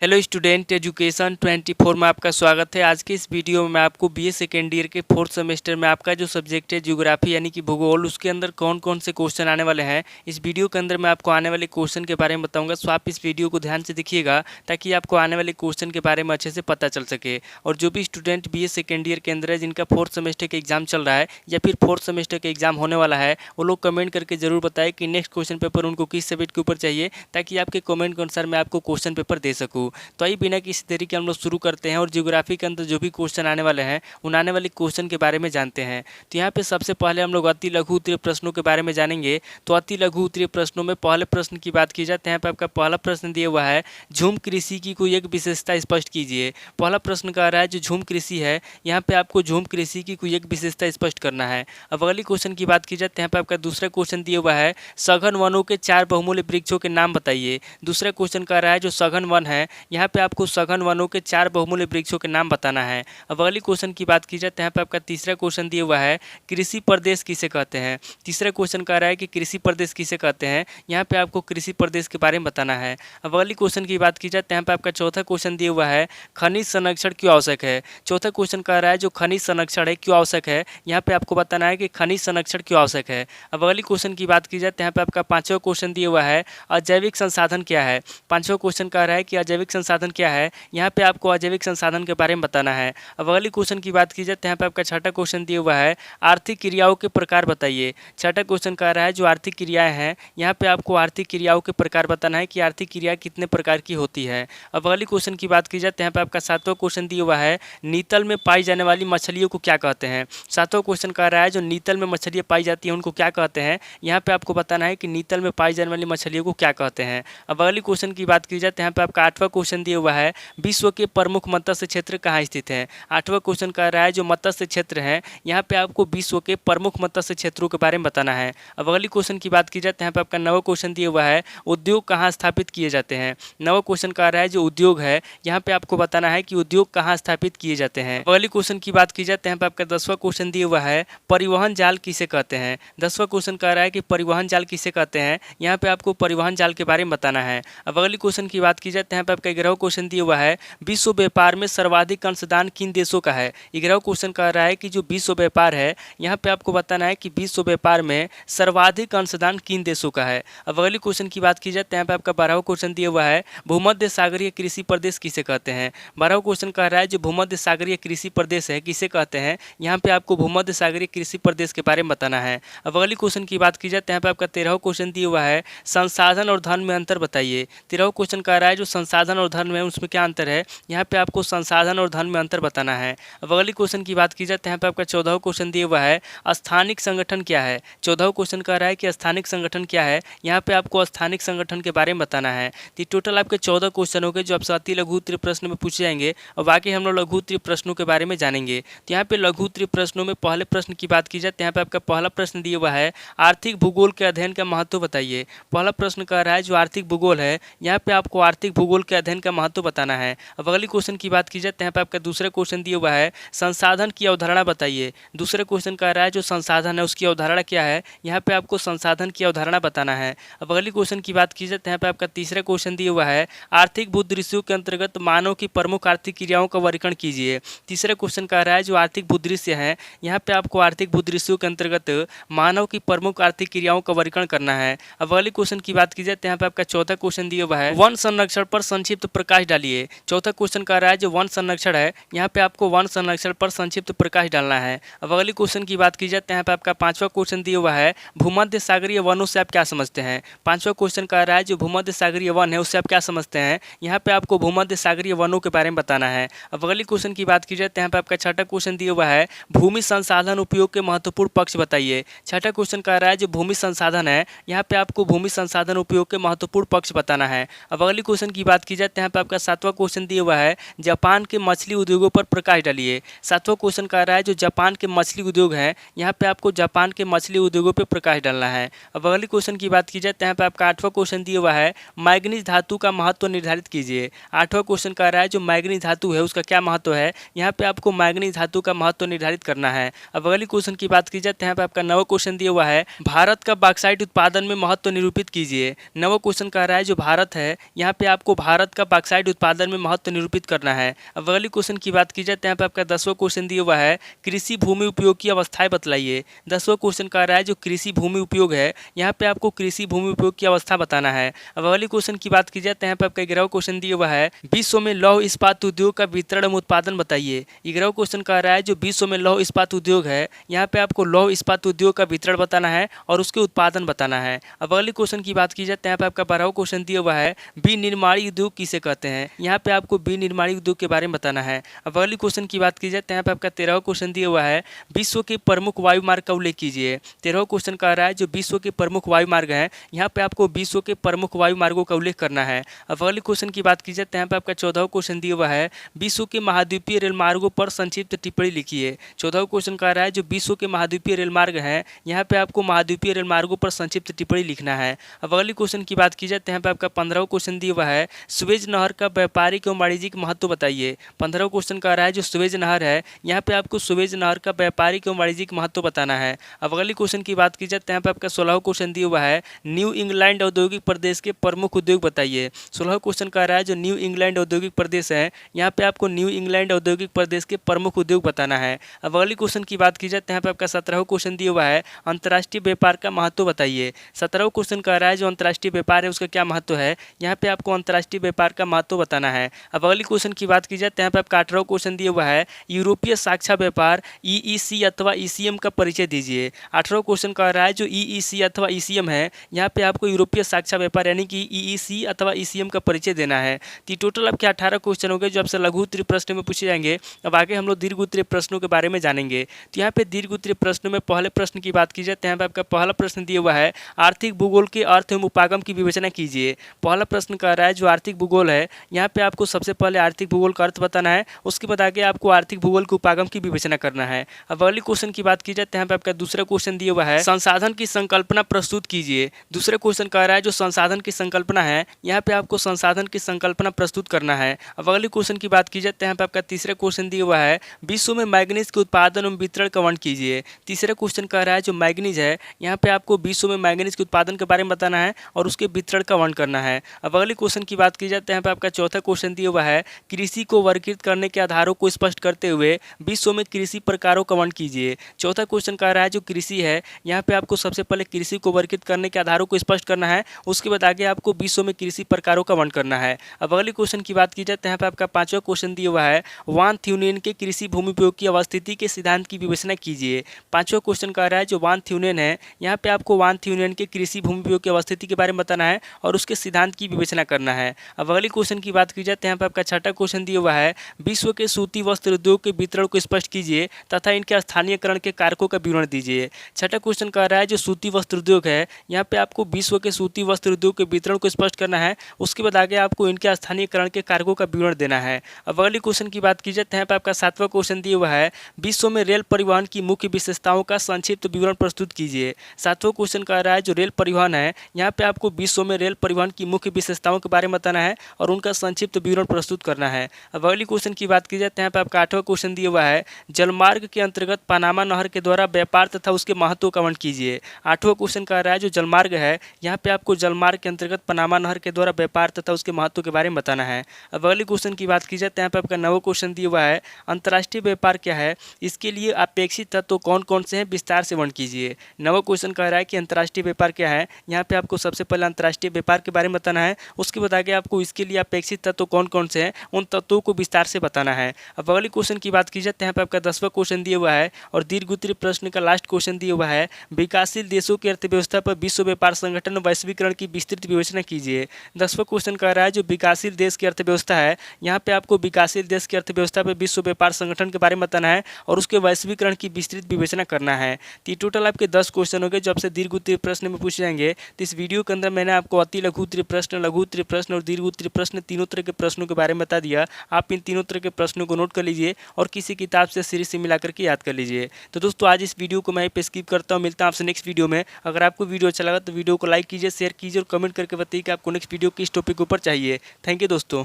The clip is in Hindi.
हेलो स्टूडेंट, एजुकेशन 24 में आपका स्वागत है। आज के इस वीडियो में मैं आपको बीए सेकेंड ईयर के 4th सेमेस्टर में आपका जो सब्जेक्ट है ज्योग्राफी यानी कि भूगोल, उसके अंदर कौन कौन से क्वेश्चन आने वाले हैं, इस वीडियो के अंदर मैं आपको आने वाले क्वेश्चन के बारे में बताऊंगा। सो आप इस वीडियो को ध्यान से देखिएगा ताकि आपको आने वाले क्वेश्चन के बारे में अच्छे से पता चल सके। और जो भी स्टूडेंट बीए सेकेंड ईयर के अंदर है, जिनका 4th सेमेस्टर का एग्जाम चल रहा है या फिर 4th सेमेस्टर का एग्जाम होने वाला है, वो लोग कमेंट करके जरूर बताएं कि नेक्स्ट क्वेश्चन पेपर उनको किस सब्जेक्ट के ऊपर चाहिए, ताकि आपके कमेंट के अनुसार मैं आपको क्वेश्चन पेपर दे सकूँ। तो आइए बिना किसी देरी के हम लोग शुरू करते हैं और ज्योग्राफी के अंदर जो भी क्वेश्चन आने वाले हैं उन आने वाले क्वेश्चन के बारे में जानते हैं। तो यहाँ पे सबसे पहले हम लोग अति लघु उत्तरीय प्रश्नों के बारे में जानेंगे। तो अति लघु उत्तरीय प्रश्नों में पहले प्रश्न की बात की जाए तो यहाँ पे आपका पहला प्रश्न दिया हुआ है, झूम कृषि की कोई एक विशेषता स्पष्ट कीजिए। पहला प्रश्न कह रहा है जो झूम कृषि है, यहाँ पे आपको झूम कृषि की कोई एक विशेषता स्पष्ट करना है। अब अगली क्वेश्चन की बात की जाए तो यहाँ पे आपका दूसरा क्वेश्चन दिया हुआ है, सघन वनों के 4 बहुमूल्य वृक्षों के नाम बताइए। दूसरा क्वेश्चन कह रहा है जो सघन वन है, यहाँ पे आपको सघन वनों के 4 बहुमूल्य वृक्षों के नाम बताना है। अब अगली क्वेश्चन की बात की जाए तो यहाँ पे आपका तीसरा क्वेश्चन दिया हुआ है, कृषि प्रदेश किसे कहते हैं। तीसरा क्वेश्चन कह रहा है कि कृषि प्रदेश किसे कहते हैं, यहाँ पे आपको कृषि प्रदेश के बारे में बताना है। अब अगली क्वेश्चन की बात की जाए तो यहाँ पे आपका चौथा क्वेश्चन दिया हुआ है, खनिज संरक्षण क्यों आवश्यक है। चौथा क्वेश्चन कह रहा है जो खनिज संरक्षण है क्यों आवश्यक है, यहाँ पे आपको बताना है कि खनिज संरक्षण क्यों आवश्यक है। अब अगली क्वेश्चन की बात की जाए तो यहाँ पे आपका पांचवा क्वेश्चन दिया हुआ है, अजैविक संसाधन क्या है। पांचवा क्वेश्चन कह रहा है कि अजैविक संसाधन क्या है, यहाँ पे आपको अजैविक संसाधन के बारे में बताना है। अब अगली क्वेश्चन की बात की जाए तो यहाँ पे आपका छठा क्वेश्चन दिया हुआ है, आर्थिक क्रियाओं के प्रकार बताइए। छठा क्वेश्चन कह रहा है जो आर्थिक क्रियाएं हैं, यहाँ पे आपको आर्थिक क्रियाओं के प्रकार बताना है कि आर्थिक क्रिया कितने प्रकार की होती है। अब अगली क्वेश्चन की बात की जाए तो यहाँ पे आपका सातवां क्वेश्चन दिया हुआ है, नीतल में पाई जाने वाली मछलियों को क्या कहते हैं। सातवां क्वेश्चन कह रहा है जो नीतल में मछलियाँ पाई जाती हैं उनको क्या कहते हैं, यहाँ पे आपको बताना है कि नीतल में पाई जाने वाली मछलियों को क्या कहते हैं। अब अगली क्वेश्चन की बात की जाए तो यहाँ पे आपका आठवां क्वेश्चन दिया हुआ है, विश्व के प्रमुख मत्स्य क्षेत्र कहाँ स्थित है। आठवां क्वेश्चन कह रहा है जो मत्स्य क्षेत्र है, यहाँ पे आपको विश्व के प्रमुख मत्स्य क्षेत्रों के बारे में बताना है। अब अगली क्वेश्चन की बात की जाए तो यहाँ पे आपका नवा क्वेश्चन दिया हुआ है, उद्योग कहाँ स्थापित किए जाते हैं। नवा क्वेश्चन कह रहा है जो उद्योग है, यहाँ पे आपको बताना है कि उद्योग कहाँ स्थापित किए जाते हैं। अगली क्वेश्चन की बात की जाए तो यहाँ पे आपका 10वां क्वेश्चन दिया हुआ है, परिवहन जाल किसे कहते हैं। 10वां क्वेश्चन कह रहा है कि परिवहन जाल किसे कहते हैं, यहाँ पे आपको परिवहन जाल के बारे में बताना है। अब अगली क्वेश्चन की बात की जाए तो यहाँ पे आपका 11वां क्वेश्चन दिया हुआ है, विश्व व्यापार में सर्वाधिक अंशदान किन देशों का है। 11वां क्वेश्चन कह रहा है कि जो विश्व व्यापार है, यहाँ पे आपको बताना है कि विश्व व्यापार में सर्वाधिक अंशदान किन देशों का है। अब अगली क्वेश्चन की बात की जाए तो यहाँ पे आपका 12वां क्वेश्चन दिया हुआ है, भूमध्य सागरीय कृषि प्रदेश किसे कहते हैं। 12वां क्वेश्चन कह रहा है जो भूमध्य सागरीय कृषि प्रदेश है किसे कहते हैं, यहाँ पे आपको भूमध्य सागरीय कृषि प्रदेश के बारे में बताना है। अब अगली क्वेश्चन की बात की जाए तो यहाँ पे आपका 13वां क्वेश्चन दिया हुआ है, संसाधन और धन में अंतर बताइए। 13वां क्वेश्चन कह रहा है जो संसाधन और धन में उसमें क्या अंतर है, यहाँ पे आपको संसाधन और धन में अंतर बताना है। अब अगली क्वेश्चन की बात की जाए तो यहाँ पे आपका 14वां क्वेश्चन दिया हुआ है, स्थानिक संगठन क्या है। 14वां क्वेश्चन कह रहा है कि स्थानिक संगठन क्या है, यहाँ पे आपको स्थानिक संगठन के बारे में बताना है। तो टोटल आपके 14 क्वेश्चन हो गए जो आपसे अति लघु उत्तरीय प्रश्न में पूछे जाएंगे, और बाकी हम लोग लघु उत्तरीय प्रश्नों के बारे में जानेंगे। तो यहाँ पे लघु उत्तरीय प्रश्नों में पहले प्रश्न की बात की जाए तो यहाँ पे आपका पहला प्रश्न दिया हुआ है, आर्थिक भूगोल के अध्ययन का महत्व बताइए। पहला प्रश्न कह रहा है जो आर्थिक भूगोल है, यहाँ पे आपको आर्थिक भूगोल के अध्ययन का महत्व बताना है। अब अगली क्वेश्चन की बात की जाए तो यहाँ पे आपका दूसरा क्वेश्चन दिया हुआ है, संसाधन की अवधारणा बताइए। दूसरा क्वेश्चन कह रहा है जो संसाधन है उसकी अवधारणा क्या है, यहाँ पे आपको संसाधन की अवधारणा बताना है। अब अगली क्वेश्चन की बात की जाए तो यहाँ पे आपका तीसरा क्वेश्चन दिया हुआ है, आर्थिक भूदृश्यों के अंतर्गत मानव की प्रमुख आर्थिक क्रियाओं का वर्गीकरण कीजिए। तीसरा क्वेश्चन कह रहा है जो आर्थिक भूदृश्य है, यहाँ पे आपको आर्थिक भूदृश्यों के अंतर्गत मानव की प्रमुख आर्थिक क्रियाओं का वर्गीकरण करना है। अब अगली क्वेश्चन की बात की जाए तो यहाँ पे आपका चौथा क्वेश्चन दिया हुआ है, वन संरक्षण पर संक्षिप्त प्रकाश डालिए। चौथा क्वेश्चन कह रहा है जो वन संरक्षण है, यहाँ पे आपको वन संरक्षण पर संक्षिप्त प्रकाश डालना है। अब अगली क्वेश्चन की बात की जाए तो यहाँ पे आपका पांचवा क्वेश्चन दिया हुआ है, भूमध्य सागरीय वनों से आप क्या समझते हैं। पांचवा क्वेश्चन कह रहा है जो भूमध्य सागरीय वन है उससे आप क्या समझते हैं, यहाँ पे आपको भूमध्य सागरीय वनों के बारे में बताना है। अब अगली क्वेश्चन की बात की जाए तो यहाँ पे आपका छठा क्वेश्चन दिया हुआ है, भूमि संसाधन उपयोग के महत्वपूर्ण पक्ष बताइए। छठा क्वेश्चन कह रहा है जो भूमि संसाधन है, यहाँ पे आपको भूमि संसाधन उपयोग के महत्वपूर्ण पक्ष बताना है। अब अगली क्वेश्चन की बात की जाए तो यहाँ पे आपका सातवां क्वेश्चन दिया हुआ है, जापान के मछली उद्योगों पर प्रकाश डालिए। सातवां क्वेश्चन कह रहा है जो जापान के मछली उद्योग है, यहाँ पे आपको जापान के मछली उद्योगों पर प्रकाश डालना है। अब अगली क्वेश्चन की बात की जाए तो यहाँ पे आपका आठवां क्वेश्चन दिया हुआ है, मैग्नीज धातु का महत्व निर्धारित कीजिए। आठवां क्वेश्चन कह रहा है जो मैग्नीज धातु है उसका क्या महत्व है, यहाँ पे आपको मैग्नीज धातु का महत्व निर्धारित करना है। अब अगली क्वेश्चन की बात की जाए तो यहाँ पे आपका नवा क्वेश्चन दिया हुआ है, भारत का बॉक्साइट उत्पादन में महत्व निरूपित कीजिए। नवा क्वेश्चन कह रहा है जो भारत है, यहाँ पे आपको भारत धातु का बॉक्साइट उत्पादन में महत्व निरूपित करना है। अब अगली क्वेश्चन की बात की जाए तो यहाँ पे आपका 10वां क्वेश्चन दिया हुआ है, कृषि भूमि उपयोग की अवस्थाएं बतलाइए। 10वां क्वेश्चन कह रहा है जो कृषि भूमि उपयोग है, यहाँ पे आपको कृषि भूमि उपयोग की अवस्था बताना है। अब अगली क्वेश्चन की बात की जाए तो यहाँ पे आपका 11वां क्वेश्चन दिया हुआ है, विश्व में लौह इस्पात उद्योग का वितरण एवं उत्पादन बताइए। 11वां क्वेश्चन कह रहा है जो विश्व में लौह इस्पात उद्योग है, यहाँ पे आपको लौह इस्पात उद्योग का वितरण बताना है और उसके उत्पादन बताना है। अब अगली क्वेश्चन की बात की जाए तो यहाँ पे आपका 12वां क्वेश्चन दिया हुआ है, विनिर्माणी उद्योग किसे कहते हैं। यहाँ पे आपको विनिर्माणी उद्योग के बारे में बताना है। अब अगली क्वेश्चन की बात की जाए तो यहाँ पे आपका 13वां क्वेश्चन दिया हुआ है, विश्व के प्रमुख वायु मार्ग का उल्लेख कीजिए। 13वां क्वेश्चन कह रहा है जो विश्व के प्रमुख वायु मार्ग हैं, यहाँ पे आपको विश्व के प्रमुख वायु मार्गों का उल्लेख करना है। अब अगले क्वेश्चन की बात की जाए तो यहाँ पे आपका 14वां क्वेश्चन दिया हुआ है, विश्व के महाद्वीपीय रेल मार्गों पर संक्षिप्त टिप्पणी लिखिए। 14वां क्वेश्चन कह रहा है जो विश्व के महाद्वीपीय रेल मार्ग हैं, यहाँ पे आपको महाद्वीपीय रेल मार्गों पर संक्षिप्त टिप्पणी लिखना है। अब अगली क्वेश्चन की बात की जाए तो यहाँ पे आपका 15वां क्वेश्चन दिया हुआ है, सुएज नहर का व्यापारिक एवं वाणिज्यिक महत्व बताइए। 15वां क्वेश्चन कह रहा है जो सुएज नहर है, यहाँ पे आपको सुएज नहर का व्यापारिक एवं वाणिज्यिक महत्व बताना है। अब अगली क्वेश्चन की बात की जाए तो यहाँ पे आपका 16वां क्वेश्चन दिया हुआ है, न्यू इंग्लैंड औद्योगिक प्रदेश के प्रमुख उद्योग बताइए। 16वां क्वेश्चन कह रहा है जो न्यू इंग्लैंड औद्योगिक प्रदेश है, यहाँ पे आपको न्यू इंग्लैंड औद्योगिक प्रदेश के प्रमुख उद्योग बताना है। अब अगली क्वेश्चन की बात की जाए तो यहाँ पे आपका 17वां क्वेश्चन दिया हुआ है, अंतर्राष्ट्रीय व्यापार का महत्व बताइए। 17वां क्वेश्चन कह रहा है जो अंतर्राष्ट्रीय व्यापार है उसका क्या महत्व है, यहाँ पे आपको अंतर्राष्ट्रीय व्यापार का महत्व बताना है। अब अगली क्वेश्चन की बात की जाए तो यहाँ पे आपका 18वां क्वेश्चन दिया हुआ है, यूरोपीय साझा व्यापार EEC अथवा ECM का परिचय दीजिए। 18वां क्वेश्चन कह रहा है जो EEC अथवा ECM है, यहाँ पे आपको यूरोपीय साझा व्यापार यानी कि EEC अथवा ECM का परिचय देना है। तो टोटल आपके 18 क्वेश्चन हो गए जो आपसे लघु उत्तरीय प्रश्न में पूछे जाएंगे। अब आगे हम लोग दीर्घ उत्तरीय प्रश्नों के बारे में जानेंगे। तो यहाँ पे दीर्घ उत्तरीय प्रश्नों में पहले प्रश्न की बात की जाए तो यहाँ पे आपका पहला प्रश्न दिया हुआ है, आर्थिक भूगोल के अर्थ एवं उपागम की विवेचना कीजिए। पहला प्रश्न कह रहा है जो आर्थिक भूगोल है, यहाँ पे आपको सबसे पहले आर्थिक भूगोल का अर्थ बताना है, उसके बाद आगे आपको आर्थिक भूगोल के उपागम की विवेचना करना है। अब अगले क्वेश्चन की बात की जाए तो यहाँ पे आपका दूसरा क्वेश्चन दिया हुआ है, संसाधन की संकल्पना प्रस्तुत कीजिए। दूसरा क्वेश्चन कह रहा है जो संसाधन की संकल्पना है, यहाँ पे आपको संसाधन की संकल्पना प्रस्तुत करना है। अब अगले क्वेश्चन की बात की जाए तो यहाँ पे आपका तीसरा क्वेश्चन दिया हुआ है, विश्व में मैग्नीज के उत्पादन एवं वितरण का वर्णन कीजिए। तीसरा क्वेश्चन कह रहा है जो मैग्नीज है, यहाँ पे आपको विश्व में मैग्नीज के उत्पादन के बारे में बताना है और उसके वितरण का वर्णन करना है। अब अगले क्वेश्चन की बात की जाए तो यहाँ पे आपका चौथा क्वेश्चन दिया हुआ है, कृषि को वर्गीकृत करने के आधारों को स्पष्ट करते हुए विश्व में कृषि प्रकारों का वर्णन कीजिए। चौथा क्वेश्चन कह रहा है जो कृषि है, यहाँ पे आपको सबसे पहले कृषि को वर्गीकृत करने के आधारों को स्पष्ट करना है, उसके बाद आगे आपको विश्व में कृषि प्रकारों का वर्णन करना है। अब अगले क्वेश्चन की बात की जाए तो यहाँ पे आपका पांचवा क्वेश्चन दिया हुआ है, वान थ्यूनेन के कृषि भूमि उपयोग की अवस्थिति के सिद्धांत की विवेचना कीजिए। पांचवा क्वेश्चन कह रहा है जो वान थ्यूनेन है, यहाँ पे आपको वान थ्यूनेन के कृषि भूमि उपयोग की अवस्थिति के बारे में बताना है और उसके सिद्धांत की विवेचना करना है। अब अगले क्वेश्चन की बात की जाए तो यहाँ पे आपका छठा क्वेश्चन दिया हुआ है, विश्व के सूती वस्त्र उद्योग के वितरण को स्पष्ट कीजिए तथा इनके स्थानीयकरण के कारकों का विवरण दीजिए। छठा क्वेश्चन कह रहा है जो सूती वस्त्र उद्योग है, यहाँ पे आपको विश्व के सूती वस्त्र उद्योग के वितरण को स्पष्ट करना है, उसके बाद आगे आपको इनके स्थानीयकरण के कारकों का विवरण देना है। अब अगले क्वेश्चन की बात की जाए तो यहाँ पे आपका सातवां क्वेश्चन दिया हुआ है, विश्व में रेल परिवहन की मुख्य विशेषताओं का संक्षिप्त विवरण प्रस्तुत कीजिए। सातवां क्वेश्चन कह रहा है जो रेल परिवहन है, यहाँ पे आपको विश्व में रेल परिवहन की मुख्य विशेषताओं के बारे में बताना है और उनका संक्षिप्त विवरण प्रस्तुत करना है। अब अगली क्वेश्चन की बात की जाए तो यहाँ पे आपका आठवां क्वेश्चन दिया हुआ है, जलमार्ग के अंतर्गत पनामा नहर के द्वारा व्यापार तथा उसके महत्व का वर्णन कीजिए। आठवां क्वेश्चन कह रहा है जो जलमार्ग है, यहाँ पे आपको जलमार्ग के अंतर्गत पनामा नहर के द्वारा व्यापार तथा उसके महत्व के बारे में बताना है। अब अगली क्वेश्चन की बात की जाए तो यहाँ पे आपका नवा क्वेश्चन दिया हुआ है, अंतर्राष्ट्रीय व्यापार क्या है, इसके लिए अपेक्षित तत्व कौन कौन से हैं, विस्तार से वर्णन कीजिए। नवा क्वेश्चन कह रहा है कि अंतर्राष्ट्रीय व्यापार क्या है, यहाँ पे आपको सबसे पहले अंतर्राष्ट्रीय व्यापार के बारे में बताना है, उसके बाद आगे आपको इसके लिए अपेक्षित तत्व कौन कौन से हैं, उन तत्वों को विस्तार से बताना है। अब अगले क्वेश्चन की बात की जाए तो यहाँ पे आपका 10वां क्वेश्चन दिया हुआ है और दीर्घ उत्तरीय प्रश्न का लास्ट क्वेश्चन दिया हुआ है, विकासशील देशों की अर्थव्यवस्था पर विश्व व्यापार संगठन वैश्वीकरण की विस्तृत विवेचना कीजिए। 10वां क्वेश्चन कह रहा है जो विकासशील देश की अर्थव्यवस्था है, यहाँ पे आपको विकासशील देश की अर्थव्यवस्था पर विश्व व्यापार संगठन के बारे में बताना है और उसके वैश्वीकरण की विस्तृत विवेचना करना है। तो टोटल आपके 10 क्वेश्चन हो गए जो आपसे दीर्घ उत्तरीय प्रश्न में पूछे जाएंगे। तो इस वीडियो के अंदर मैंने आपको अति लघु उत्तरीय प्रश्न, लघु उत्तरीय प्रश्न और दीर्घ उत्तरीय प्रश्न तीनों तरह के प्रश्नों के बारे में बता दिया। आप इन तीनों तरह के प्रश्नों को नोट कर लीजिए और किसी किताब से सीरीज से मिलाकर के याद कर लीजिए। तो दोस्तों आज इस वीडियो को मैं पे स्किप करता हूँ, मिलता हूँ आपसे नेक्स्ट वीडियो में। अगर आपको वीडियो अच्छा लगा तो वीडियो को लाइक कीजिए, शेयर कीजिए और कमेंट करके बताइए कि आपको नेक्स्ट वीडियो किस टॉपिक के ऊपर चाहिए। थैंक यू दोस्तों।